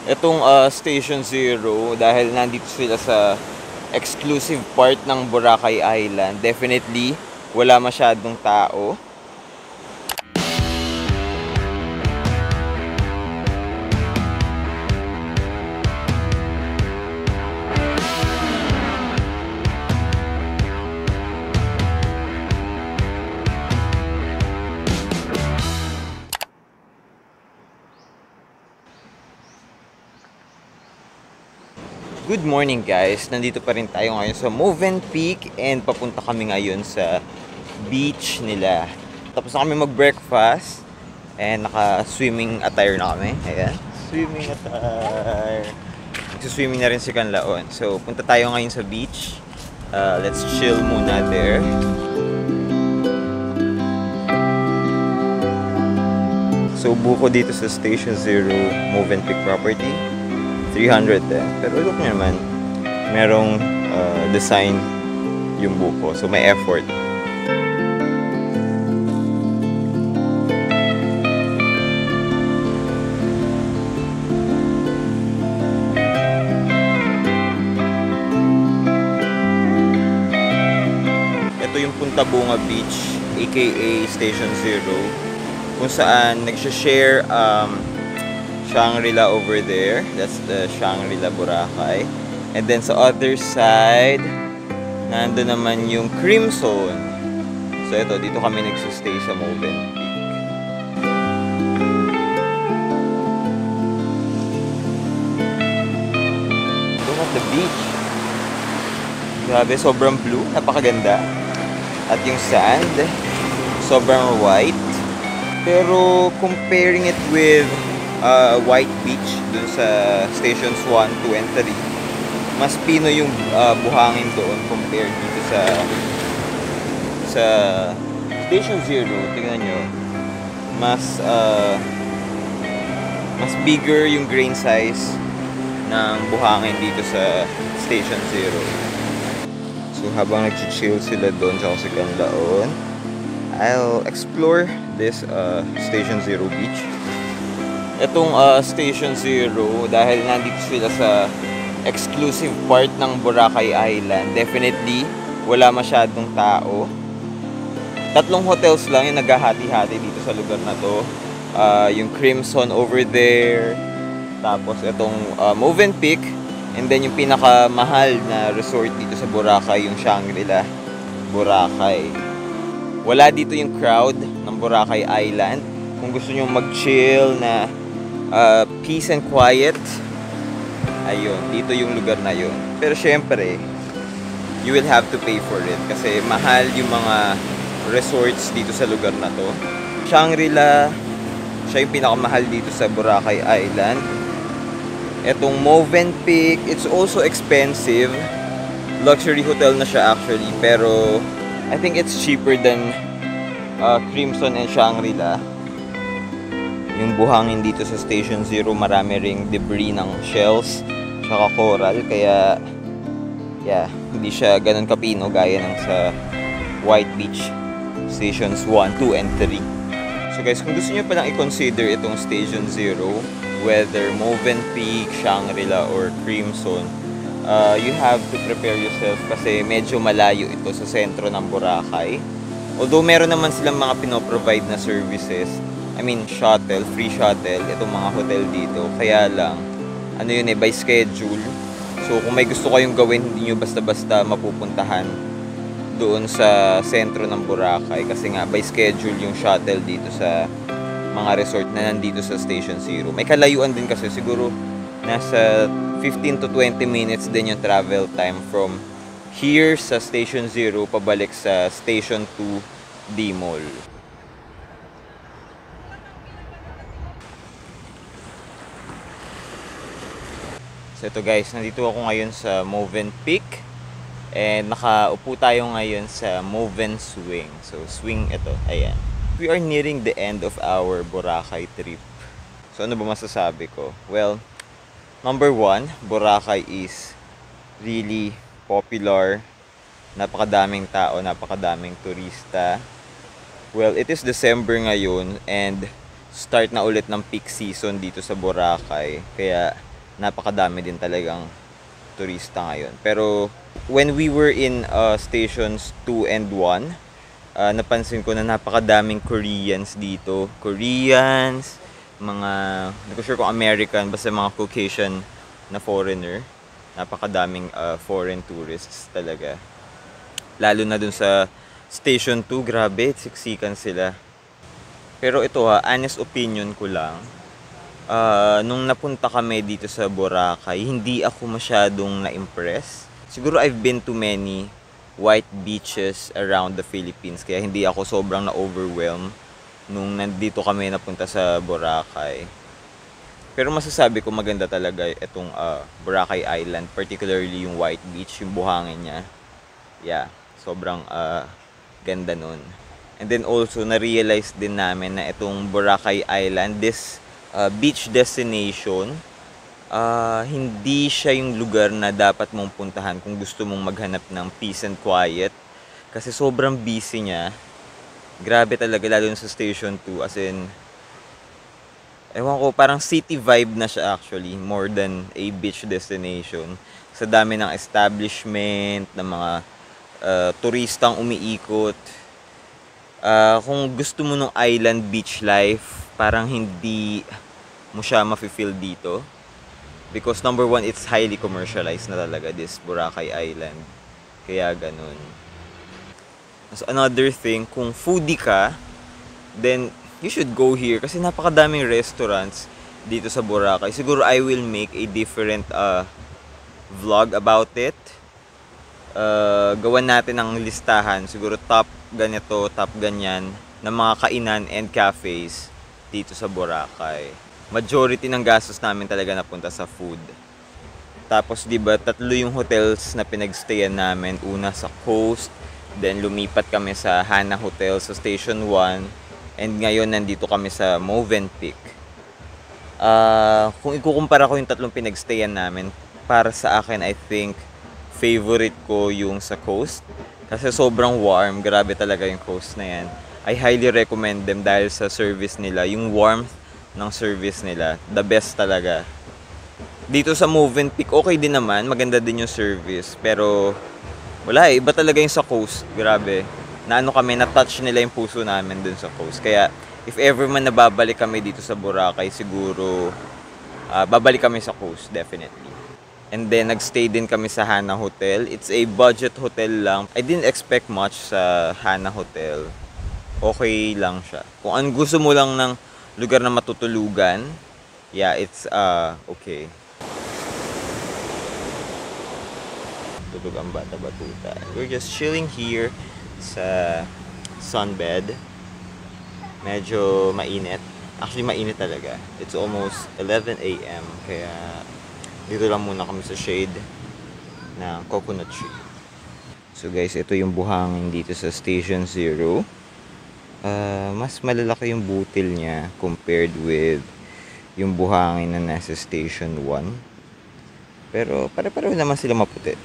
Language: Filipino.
Itong Station Zero, dahil nandito sila sa exclusive part ng Boracay Island, definitely wala masyadong tao. Good morning guys! Nandito pa rin tayo ngayon sa Movenpick and papunta kami ngayon sa beach nila. Tapos na kami mag-breakfast and naka-swimming attire na kami. Ayan, swimming attire. Nagsuswimming na rin si Kanlaon. So, punta tayo ngayon sa beach. Let's chill muna there. So, buko dito sa Station Zero Movenpick property. 310. Pero look nyo naman, merong design yung buko. So, may effort. Ito yung Punta Bunga Beach, aka Station Zero, kung saan nagsha-share Shangri-La over there. That's the Shangri-La Boracay. And then sa other side, nando naman yung Crimson. So ito, dito kami nagsistay sa Movenpick. Look at the beach. Grabe, sobrang blue. Napakaganda. At yung sand, sobrang white. Pero comparing it with White Beach dun sa stations 1, 2, and 3, mas pino yung buhangin doon compared dito sa Station Zero. Tingnan nyo, mas bigger yung grain size ng buhangin dito sa Station Zero. So habang nag-chill sila doon sa si Kanlaon, I'll explore this Station Zero beach. Itong Station Zero, dahil nandito sila sa exclusive part ng Boracay Island, definitely wala masyadong tao. 3 hotels lang yung naghahati-hati dito sa lugar na to. Yung Crimson over there, tapos itong Movenpick, and then yung pinakamahal na resort dito sa Boracay, yung Shangri-La Boracay. Wala dito yung crowd ng Boracay Island. Kung gusto nyo mag-chill na peace and quiet, ayun, dito yung lugar na yun. Pero syempre, you will have to pay for it kasi mahal yung mga resorts dito sa lugar na to. Shangri-La, siya yung pinakamahal dito sa Boracay Island. Etong Movenpick, it's also expensive. Luxury hotel na siya actually, pero I think it's cheaper than Crimson and Shangri-La. Yung buhangin dito sa Station Zero, marami ring debris ng shells tsaka coral, kaya yeah, hindi siya ganun kapino gaya ng sa White Beach Stations 1, 2, and 3. So guys, kung gusto nyo palang i-consider itong Station Zero, whether Movenpick, Shangri-La, or Crimson, you have to prepare yourself kasi medyo malayo ito sa sentro ng Boracay. Although meron naman silang mga pinoprovide na services, I mean shuttle, free shuttle, itong mga hotel dito. Kaya lang, ano yun by schedule. So kung may gusto kayong gawin, hindi nyo basta-basta mapupuntahan doon sa sentro ng Boracay. Kasi nga, by schedule yung shuttle dito sa mga resort na nandito sa Station Zero. May kalayuan din kasi, siguro nasa 15 to 20 minutes din yung travel time from here sa Station Zero pabalik sa Station 2 D-Mall. So ito guys, nandito ako ngayon sa Movenpick and nakaupo tayo ngayon sa Moven Swing. So swing ito, ayan. We are nearing the end of our Boracay trip. So ano ba masasabi ko? Well, number 1, Boracay is really popular. Napakadaming tao, napakadaming turista. Well, it is December ngayon and start na ulit ng peak season dito sa Boracay. Kaya napakadami din talagang turista ngayon. Pero when we were in stations 2 and 1, napansin ko na napakadaming Koreans dito. Koreans, mga, hindi ko sure kung American, basta mga Caucasian na foreigner. Napakadaming foreign tourists talaga. Lalo na dun sa Station 2, grabe, siksikan sila. Pero ito honest opinion ko lang. Nung napunta kami dito sa Boracay, hindi ako masyadong na-impress. Siguro I've been to many white beaches around the Philippines, kaya hindi ako sobrang na-overwhelm nung nandito kami napunta sa Boracay. Pero masasabi ko maganda talaga itong Boracay Island, particularly yung White Beach, yung buhangin niya. Yeah, sobrang ganda nun. And then also, na-realize din namin na itong Boracay Island, this beach destination, hindi siya yung lugar na dapat mong puntahan kung gusto mong maghanap ng peace and quiet. Kasi sobrang busy niya. Grabe talaga, lalo sa Station 2. As in, ewan ko, parang city vibe na siya actually, more than a beach destination. Sa dami ng establishment, ng mga turistang umiikot. Kung gusto mo ng island beach life, parang hindi mo siya mafe-feel dito. Because number one, it's highly commercialized na talaga, this Boracay Island. Kaya ganun. So another thing, kung foodie ka, then you should go here kasi napakadaming restaurants dito sa Boracay. Siguro I will make a different vlog about it. Gawan natin ng listahan, siguro top ganito, top ganyan, ng mga kainan and cafes dito sa Boracay. Majority ng gastos namin talaga napunta sa food. Tapos 'di ba, 3 yung hotels na pinagstayan namin. Una sa Coast, then lumipat kami sa Hana Hotel sa Station 1, and ngayon nandito kami sa Movenpick. Kung ikukumpara ko yung 3 pinagstayan namin, para sa akin I think favorite ko yung sa Coast kasi sobrang warm. Grabe talaga yung Coast na yan. I highly recommend them dahil sa service nila, yung warmth ng service nila, the best talaga. Dito sa Movenpick, okay din naman, maganda din yung service, pero wala iba talaga yung sa Coast. Grabe, naano kami, na-touch nila yung puso namin dun sa Coast. Kaya if ever man nababalik kami dito sa Boracay, siguro babalik kami sa Coast, definitely. And then nagstay din kami sa Hana Hotel. It's a budget hotel lang. I didn't expect much sa Hana Hotel. Okay lang siya. Kung ang gusto mo lang ng lugar na matutulugan, yeah, it's okay. Tulog ang bata-batuta. We're just chilling here sa sunbed. Medyo mainit. Actually, mainit talaga. It's almost 11 a.m. Kaya dito lang muna kami sa shade ng coconut tree. So guys, ito yung buhangin dito sa Station 0. Mas malalaki yung butil niya compared with yung buhangin na nasa Station 1. Pero pare-pareho naman sila maputi.